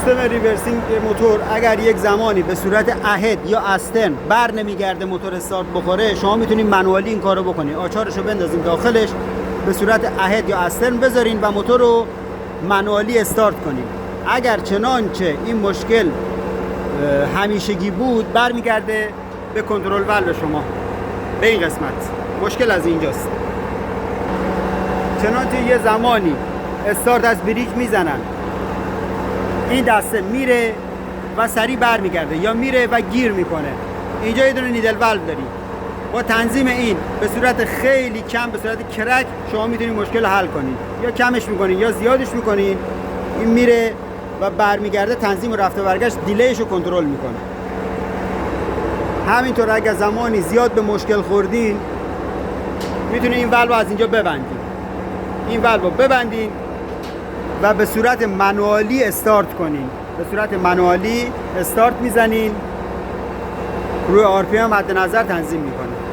سیستم ریورسینگ موتور اگر یک زمانی به صورت اهد یا استرن بر نمیگرده موتور استارت بخوره، شما میتونید منوالی این کارو بکنید. آچارشو بندازین داخلش، به صورت اهد یا استرن بذارین و موتور رو منوالی استارت کنین. اگر چنانچه این مشکل همیشگی بود، برمیگرده به کنترل والو شما. به این قسمت مشکل از اینجاست. چنانچه یه زمانی استارت از بریج میزنن، این دسته میره و سریع برمیگرده یا میره و گیر میکنه. اینجا یه دونه نیدل والو داریم. با تنظیم این به صورت خیلی کم، به صورت کرک، شما میتونید مشکل رو حل کنید. یا کمش میکنین یا زیادش میکنین، این میره و برمیگرده. تنظیم رفت و برگشت دیلیش رو کنترل میکنه. همینطور اگر زمانی زیاد به مشکل خوردین، میتونید این والو از اینجا ببندین. این والو ببندین و به صورت منوالی استارت کنین. به صورت منوالی استارت میزنین، روی RPM مد نظر تنظیم میکنه.